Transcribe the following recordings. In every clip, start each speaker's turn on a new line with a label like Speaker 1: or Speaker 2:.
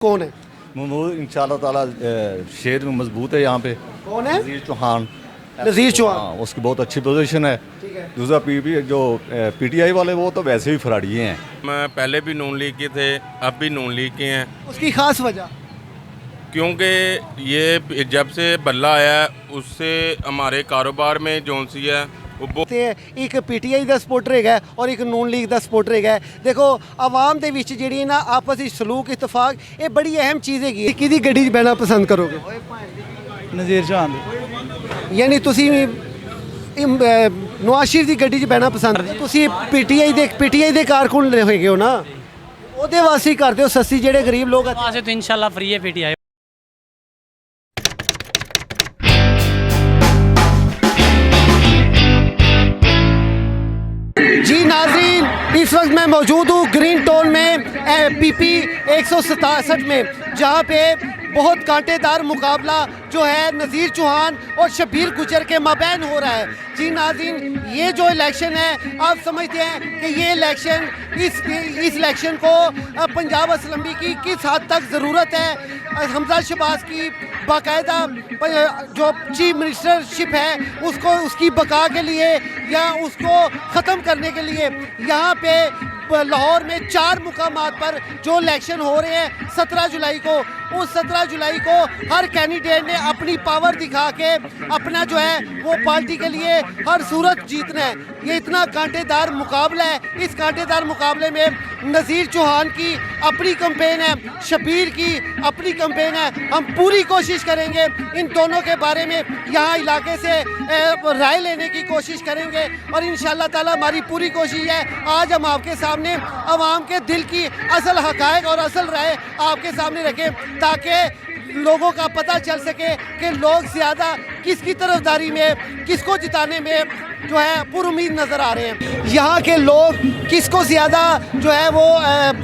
Speaker 1: कौन है?
Speaker 2: महमूद इंशाल्लाह ताला शेर में मजबूत है। यहाँ पे
Speaker 1: कौन है?
Speaker 2: नज़ीर चौहान।
Speaker 1: नज़ीर चौहान।
Speaker 2: हाँ, उसकी बहुत अच्छी पोजीशन है।
Speaker 1: ठीक है।
Speaker 2: दूसरा जो पीटीआई वाले वो तो वैसे भी फराड़ी हैं।
Speaker 3: मैं पहले भी नून लीग के थे, अब भी नून लीग के हैं,
Speaker 1: उसकी खास वजह
Speaker 3: क्योंकि ये जब से बल्ला आया है उससे हमारे कारोबार में जौन सी है वो
Speaker 1: ਤੇ ਇੱਕ ਪੀਟੀਆਈ ਦਾ ਸਪੋਰਟਰ ਹੈਗਾ ਔਰ ਇੱਕ ਨੂਨ ਲੀਗ ਦਾ ਸਪੋਰਟਰ ਹੈਗਾ। ਦੇਖੋ ਆਵਾਮ ਦੇ ਵਿੱਚ ਜਿਹੜੀ ਨਾ ਆਪਸ ਵਿੱਚ ਸਲੂਕ ਇਤਫਾਕ ਇਹ ਬੜੀ ਅਹਿਮ ਚੀਜ਼ ਹੈਗੀ। ਕਿਹਦੀ ਗੱਡੀ 'ਚ ਬਹਿਣਾ ਪਸੰਦ ਕਰੋਗੇ?
Speaker 4: ਨਜ਼ੀਰ ਚੌਹਾਨ ਦੀ।
Speaker 1: ਯਾਨੀ ਤੁਸੀਂ ਨਵਾਜ਼ ਸ਼ਰੀਫ ਦੀ ਗੱਡੀ 'ਚ ਬਹਿਣਾ ਪਸੰਦ ਤੁਸੀਂ ਪੀਟੀਆਈ ਦੇ ਕਾਰਕੁਨ ਹੋਏਗੇ ਹੋ ਨਾ, ਉਹਦੇ ਵਾਸਤੇ ਹੀ ਕਰਦੇ ਹੋ ਸਸਤੀ ਜਿਹੜੇ ਗਰੀਬ ਲੋਕ ਆ।
Speaker 5: वहाँ से तो इंशाल्लाह फ्री है पीटीआई।
Speaker 1: जी नाज़रीन, इस वक्त मैं मौजूद हूँ ग्रीन टाउन में पीपी 167 में, जहाँ पे बहुत कांटेदार मुकाबला जो है नज़ीर चौहान और शब्बीर गुजर के माबैन हो रहा है। जी नाज़रीन, ये जो इलेक्शन है आप समझते हैं कि ये इलेक्शन इस इलेक्शन को पंजाब असम्बली की किस हद तक ज़रूरत है? हमजा शहबाज की बाकायदा जो चीफ मिनिस्टरशिप है उसको उसकी बका के लिए या उसको ख़त्म करने के लिए यहाँ पे लाहौर में 4 मुकामात पर जो इलेक्शन हो रहे हैं 17 जुलाई को, उस 17 जुलाई को हर कैंडिडेट ने अपनी पावर दिखा के अपना जो है वो पार्टी के लिए हर सूरत जीतना है। ये इतना कांटेदार मुकाबला है। इस कांटेदार मुकाबले में नज़ीर चौहान की अपनी कैंपेन है, शब्बीर की अपनी कैंपेन है। हम पूरी कोशिश करेंगे इन दोनों के बारे में यहाँ इलाके से राय लेने की कोशिश करेंगे और इंशाअल्लाह ताला हमारी पूरी कोशिश है आज हम आपके सामने आवाम के दिल की असल हक़ाइक़ और असल राय आपके सामने रखें, ताकि लोगों का पता चल सके कि लोग ज़्यादा किसकी तरफदारी में, किसको जिताने में जो है पुरुमीद नज़र आ रहे हैं। यहाँ के लोग किसको ज़्यादा जो है वो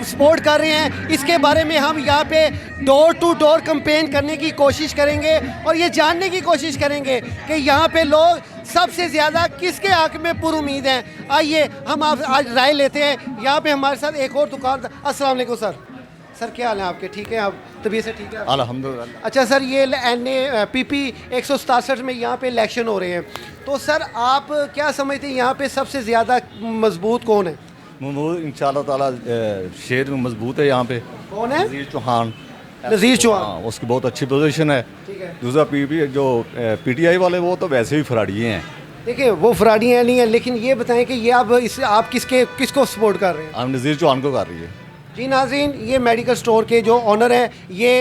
Speaker 1: सपोर्ट कर रहे हैं, इसके बारे में हम यहाँ पे डोर टू डोर कैंपेन करने की कोशिश करेंगे और ये जानने की कोशिश करेंगे कि यहाँ पे लोग सबसे ज़्यादा किसके हक़ में पुरुमीद हैं। आइए हम आप आज राय लेते हैं। यहाँ पे हमारे साथ एक और दुकानदार। अस्सलाम वालेकुम सर। सर क्या हाल है आपके? ठीक है, आप तबीयत से ठीक है?
Speaker 2: अल्हम्दुलिल्लाह।
Speaker 1: अच्छा सर, ये पीपी 167 में यहाँ पे इलेक्शन हो रहे हैं, तो सर आप क्या समझते हैं यहाँ पे सबसे ज़्यादा मजबूत कौन है?
Speaker 2: महमूद इंशाल्लाह ताला शेर में मजबूत है। यहाँ पे
Speaker 1: कौन है?
Speaker 2: नज़ीर चौहान।
Speaker 1: नज़ीर चौहान।
Speaker 2: हाँ, उसकी बहुत अच्छी पोजीशन है।
Speaker 1: ठीक है।
Speaker 2: दूसरा जो पीटीआई वाले वो तो वैसे भी फराड़ी हैं।
Speaker 1: देखिए वो फराडी हैं नहीं है, लेकिन ये बताएं कि ये आप किसको सपोर्ट कर रहे हैं?
Speaker 2: हम नज़ीर चौहान को कर रही है।
Speaker 1: जी नाज़रीन, ये मेडिकल स्टोर के जो ऑनर हैं ये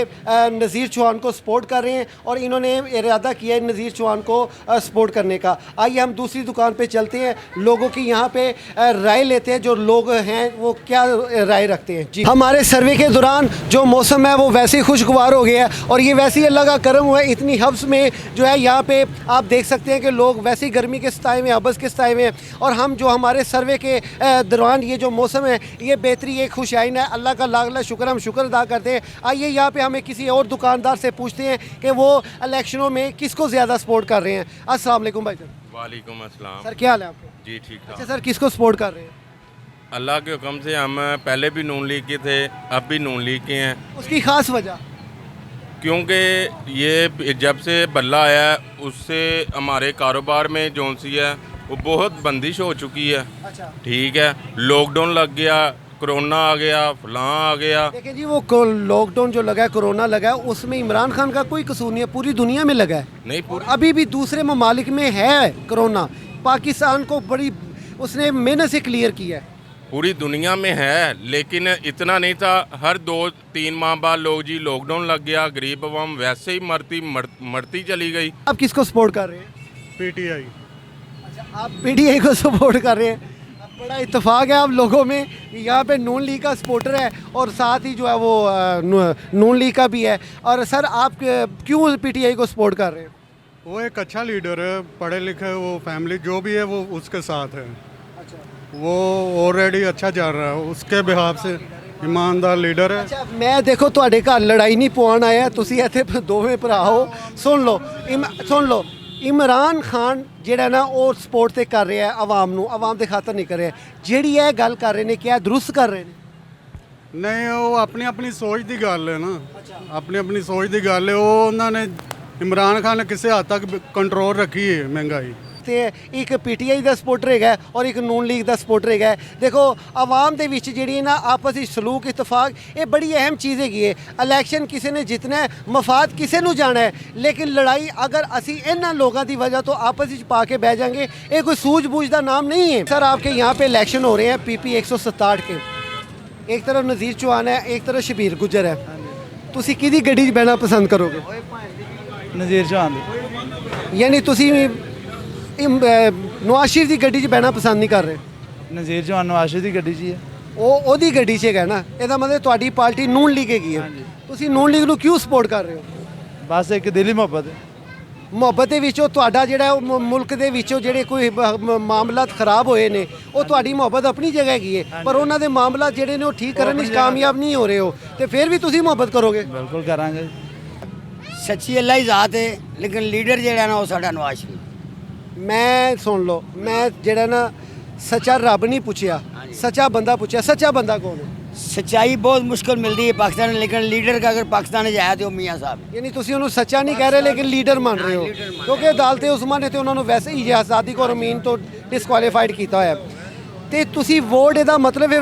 Speaker 1: नज़ीर चौहान को सपोर्ट कर रहे हैं और इन्होंने इरादा किया है नज़ीर चौहान को सपोर्ट करने का। आइए हम दूसरी दुकान पे चलते हैं, लोगों की यहाँ पे राय लेते हैं, जो लोग हैं वो क्या राय रखते हैं। जी, हमारे सर्वे के दौरान जो मौसम है वो वैसे ही खुशगवार हो गया है और ये वैसे ही अल्लाह का करम हुआ है। इतनी हब्स में जो है यहाँ पे आप देख सकते हैं कि लोग वैसे ही गर्मी के सताए में, हब्स के सताए में, और हम जो हमारे सर्वे के दौरान ये जो मौसम है ये बेहतरी, ये खुशाइन है। अल्लाह का लाख लाख शुक्र, हम शुक्र अदा करते हैं। आइए यहाँ पे हमें किसी और दुकानदार से पूछते हैं कि वो इलेक्शनों में किसको ज़्यादा सपोर्ट कर रहे हैं। अस्सलाम वालेकुम भाई साहब।
Speaker 3: वालेकुम अस्सलाम।
Speaker 1: सर क्या हाल है आपका?
Speaker 3: जी ठीक
Speaker 1: अच्छा
Speaker 3: ठाक।
Speaker 1: सर, किसको सपोर्ट कर रहे हैं?
Speaker 3: अल्लाह के हुक्म से हम पहले भी नून लीग के थे, अब भी नून लीग के हैं,
Speaker 1: उसकी खास वजह
Speaker 3: क्योंकि ये जब से बल्ला आया है उससे हमारे कारोबार में जौन सी है वो बहुत बंदिश हो चुकी है।
Speaker 1: अच्छा,
Speaker 3: ठीक है, लॉकडाउन लग गया, कोरोना आ गया, फलां आ गया।
Speaker 1: देखिए जी, वो लॉकडाउन जो लगा है, कोरोना लगा है, उसमें इमरान खान का कोई कसूर नहीं है, पूरी दुनिया में लगा है।
Speaker 3: नहीं पूरी
Speaker 1: अभी भी दूसरे ममालिक में है कोरोना, पाकिस्तान को बड़ी उसने मेहनत से क्लियर किया है।
Speaker 3: पूरी दुनिया में है, लेकिन इतना नहीं था। हर 2-3 माह बाद लोग जी लॉकडाउन लग गया, गरीब अवाम वैसे ही मरती चली गई।
Speaker 1: आप किसको सपोर्ट कर रहे हैं?
Speaker 4: पीटीआई।
Speaker 1: अच्छा, आप पीटीआई को सपोर्ट कर रहे हैं। अब बड़ा इत्तेफाक है आप लोगों में, यहाँ पे नून लीग का सपोर्टर है और साथ ही जो है वो नून लीग का भी है। और सर आप क्यों पीटीआई को सपोर्ट कर रहे हैं?
Speaker 4: वो एक अच्छा लीडर है, पढ़े लिखे, वो फैमिली जो भी है वो उसके साथ है।
Speaker 1: अच्छा
Speaker 4: वो ऑलरेडी अच्छा जा रहा है, उसके बिहाफ से ईमानदार लीडर है।
Speaker 1: अच्छा, मैं देखो ਤੁਹਾਡੇ ਘਰ ਲੜਾਈ ਨਹੀਂ ਪਵਾਉਣ ਆਇਆ, ਤੁਸੀਂ ਇੱਥੇ ਦੋਵੇਂ ਭਰਾ ਹੋ। ਸੁਣ ਲਓ इमरान खान ਜਿਹੜਾ ਨਾ ਉਹ ਸਪੋਰਟ ਤੇ ਕਰ ਰਿਹਾ ਹੈ ਆਵਾਮ ਨੂੰ, ਆਵਾਮ ਦੇ ਖਾਤਰ ਨਹੀਂ ਕਰ ਰਿਹਾ। ਜਿਹੜੀ ਇਹ ਗੱਲ ਕਰ ਰਹੇ ਨੇ, ਕਿਆ ਦੁਰਸਤ ਕਰ ਰਹੇ ਨੇ?
Speaker 4: ਨਹੀਂ ਉਹ ਆਪਣੀ ਆਪਣੀ ਸੋਚ ਦੀ ਗੱਲ ਹੈ ਨਾ, ਆਪਣੀ ਆਪਣੀ ਸੋਚ ਦੀ ਗੱਲ ਹੈ। ਉਹ ਉਹਨਾਂ ਨੇ ਇਮਰਾਨ ਖਾਨ ਨੇ ਕਿਸੇ ਹੱਦ ਤੱਕ ਕੰਟਰੋਲ ਰੱਖੀ ਹੈ ਮਹਿੰਗਾਈ
Speaker 1: ਤੇ ਇੱਕ ਪੀਟੀਆਈ ਦਾ ਸਪੋਰਟਰ ਹੈਗਾ ਔਰ ਇੱਕ ਨੂਨ ਲੀਗ ਦਾ ਸਪੋਰਟਰ ਹੈਗਾ। ਦੇਖੋ ਆਵਾਮ ਦੇ ਵਿੱਚ ਜਿਹੜੀ ਨਾ ਆਪਸ ਵਿੱਚ ਸਲੂਕ ਇਤਫਾਕ ਇਹ ਬੜੀ ਅਹਿਮ ਚੀਜ਼ ਹੈਗੀ ਹੈ। ਇਲੈਕਸ਼ਨ ਕਿਸੇ ਨੇ ਜਿੱਤਣਾ ਹੈ, ਮਫਾਦ ਕਿਸੇ ਨੂੰ ਜਾਣਾ ਹੈ, ਲੇਕਿਨ ਲੜਾਈ ਅगर ਅਸੀਂ ਇਹਨਾਂ ਲੋगों की वजह तो आपस ਵਿੱਚ ਪਾ ਕੇ ਬਹਿ ਜਾएंगे ये कोई सूझबूझ का नाम नहीं है। सर आपके यहाँ पे इलेक्शन हो रहे हैं PP 167 के, एक तरफ नज़ीर चौहान है, एक तरफ शबीर गुजर है, ਤੁਸੀਂ ਕਿਹਦੀ ਗੱਡੀ 'ਚ ਬਹਿਣਾ ਪਸੰਦ ਕਰੋਗੇ?
Speaker 5: ਨਜ਼ੀਰ ਚੌਹਾਨ ਦੀ।
Speaker 1: ਯਾਨੀ ਤੁਸੀਂ ਨਵਾਜ਼ ਸ਼ਰੀਫ ਦੀ ਗੱਡੀ 'ਚ ਬਹਿਣਾ ਪਸੰਦ ਨਹੀਂ ਕਰ ਰਹੇ?
Speaker 5: ਨਜ਼ੀਰ ਚੌਹਾਨ ਨਵਾਜ਼ ਸ਼ਰੀਫ ਦੀ ਗੱਡੀ 'ਚ ਹੀ ਹੈ।
Speaker 1: ਉਹ ਉਹਦੀ ਗੱਡੀ 'ਚ ਹੈਗਾ ਨਾ, ਇਹਦਾ ਮਤਲਬ ਤੁਹਾਡੀ ਪਾਰਟੀ ਨੂਨ ਲੀਗ ਹੈਗੀ ਹੈ। ਤੁਸੀਂ ਨੂਨ ਲੀਗ ਨੂੰ ਕਿਉਂ ਸਪੋਰਟ ਕਰ ਰਹੇ ਹੋ?
Speaker 5: ਬਸ ਇੱਕ ਦਿਲੀ ਮੁਹੱਬਤ ਹੈ।
Speaker 1: ਮੁਹੱਬਤ ਦੇ ਵਿੱਚੋਂ ਤੁਹਾਡਾ ਜਿਹੜਾ ਉਹ ਮੁਲਕ ਦੇ ਵਿੱਚੋਂ ਜਿਹੜੇ ਕੋਈ ਮਾਮਲਾਤ ਖਰਾਬ ਹੋਏ ਨੇ ਉਹ ਤੁਹਾਡੀ ਮੁਹੱਬਤ ਆਪਣੀ ਜਗ੍ਹਾ ਹੈਗੀ ਹੈ, ਪਰ ਉਹਨਾਂ ਦੇ ਮਾਮਲਾਤ ਜਿਹੜੇ ਨੇ ਉਹ ਠੀਕ ਕਰਨ ਵਿੱਚ ਕਾਮਯਾਬ ਨਹੀਂ ਹੋ ਰਹੇ ਹੋ, ਤੇ ਫਿਰ ਵੀ ਤੁਸੀਂ ਮੁਹੱਬਤ ਕਰੋਗੇ?
Speaker 5: ਬਿਲਕੁਲ ਕਰਾਂਗੇ।
Speaker 6: ਸੱਚੀ ਅੱਲਾ ਹੀ ਜ਼ਾਤ ਹੈ, ਲੇਕਿਨ ਲੀਡਰ ਜਿਹੜਾ ਨਾ ਉਹ ਸਾਡਾ ਨਵਾਜ਼ ਸ਼ਰੀਫ।
Speaker 1: ਮੈਂ ਸੁਣ ਲਓ, ਮੈਂ ਜਿਹੜਾ ਨਾ ਸੱਚਾ ਰੱਬ ਨਹੀਂ ਪੁੱਛਿਆ, ਸੱਚਾ ਬੰਦਾ ਪੁੱਛਿਆ। ਸੱਚਾ ਬੰਦਾ ਕੌਣ ਹੈ?
Speaker 6: ਸੱਚਾਈ ਬਹੁਤ ਮੁਸ਼ਕਲ ਮਿਲਦੀ ਹੈ ਪਾਕਿस्तान में, लेकिन लीडर का अगर पाकिस्तान में जाए तो मियाँ साहब।
Speaker 1: ਯਾਨੀ ਤੁਸੀਂ ਉਹਨੂੰ ਸੱਚਾ ਨਹੀਂ ਕਹਿ ਰਹੇ ਲੇਕਿਨ ਲੀਡਰ ਮੰਨ ਰਹੇ ਹੋ, ਕਿਉਂਕਿ ਅਦਾਲਤ ਉਸਮਾਨ ਨੇ ਤੇ ਉਹਨਾਂ ਨੂੰ ਵੈਸੇ ਹੀ ਆਜ਼ਾਦੀ ਔਰ ਅਮੀਨ ਤੋਂ ਡਿਸਕੁਆਲੀਫਾਈਡ ਕੀਤਾ ਹੋਇਆ। ਤੇ ਤੁਸੀਂ ਵੋਟ ਇਹਦਾ ਮਤਲਬ ਹੈ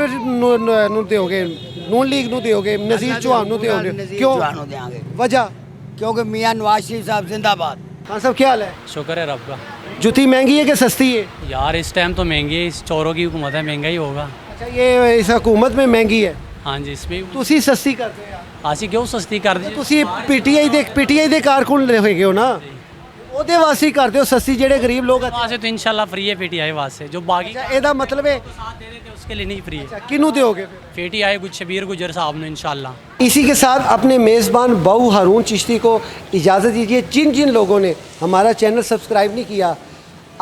Speaker 1: ਨੂੰ ਦਿਓਗੇ, ਨੂਨ ਲੀਗ ਨੂੰ ਦਿਓਗੇ, ਨਜ਼ੀਰ ਚੌਹਾਨ ਨੂੰ ਦਿਓਗੇ? ਕਿਉਂ?
Speaker 6: चौहान देंगे
Speaker 1: वजह?
Speaker 6: क्योंकि मियाँ नवाज शरीफ साहब जिंदाबाद।
Speaker 1: हाँ सब क्या हाल है?
Speaker 7: शुक्र है रब का।
Speaker 1: जूती महंगी है कि सस्ती है?
Speaker 7: यार इस टाइम तो महंगी है, इस चौरों की हुकूमत है, महंगा ही होगा।
Speaker 1: अच्छा ये इस हुकूमत में महंगी है,
Speaker 7: हाँ जी इसमें
Speaker 1: ਤੁਸੀਂ ਸਸਤੀ ਕਰਦੇ ਆ?
Speaker 7: आसी क्यों सस्ती कर दी?
Speaker 1: ਤੁਸੀਂ ਪੀਟੀਆਈ ਦੇ ਕਾਰਕੁਨ ਹੋਏਗੇ ਹੋ ਨਾ, ਉਹਦੇ ਵਾਸਤੇ ਹੀ ਕਰਦੇ ਹੋ ਸਸਤੀ, ਜਿਹੜੇ ਗਰੀਬ ਲੋਕ।
Speaker 7: वहाँ से तो इंशाल्लाह फ्री है पीटीआई वहाँ से, जो बाकी
Speaker 1: ਅੱਛਾ ਇਹਦਾ ਮਤਲਬ ਹੈ
Speaker 7: साथ दे रहे थे उसके लिए नहीं फ्री है।
Speaker 1: ਕਿਹਨੂੰ ਦਿਓਗੇ ਫਿਰ?
Speaker 7: पीटीआई कुछ शबीर गुजर साहब ने इंशाल्लाह।
Speaker 1: इसी के साथ अपने मेज़बान बाऊ हारून चिश्ती को इजाज़त दीजिए। जिन जिन लोगों ने हमारा चैनल सब्सक्राइब नहीं किया,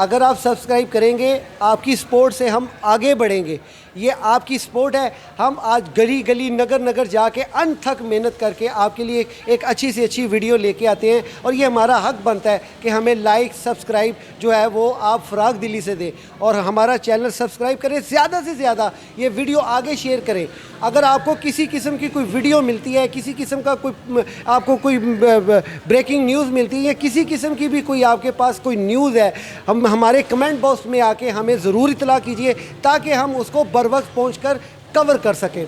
Speaker 1: अगर आप सब्सक्राइब करेंगे आपकी सपोर्ट से हम आगे बढ़ेंगे। ये आपकी सपोर्ट है। हम आज गली गली नगर नगर जाके अनथक मेहनत करके आपके लिए एक अच्छी से अच्छी वीडियो लेके आते हैं, और ये हमारा हक बनता है कि हमें लाइक सब्सक्राइब जो है वो आप फ़राग दिली से दें और हमारा चैनल सब्सक्राइब करें, ज़्यादा से ज़्यादा ये वीडियो आगे शेयर करें। अगर आपको किसी किस्म की कोई वीडियो मिलती है, किसी किस्म का कोई आपको कोई ब्रेकिंग न्यूज़ मिलती है, या किसी किस्म की भी कोई आपके पास कोई न्यूज़ है, हम हमारे कमेंट बॉक्स में आके हमें ज़रूर इतला कीजिए ताकि हम उसको बर वक्त पहुँच कर कवर कर सकें।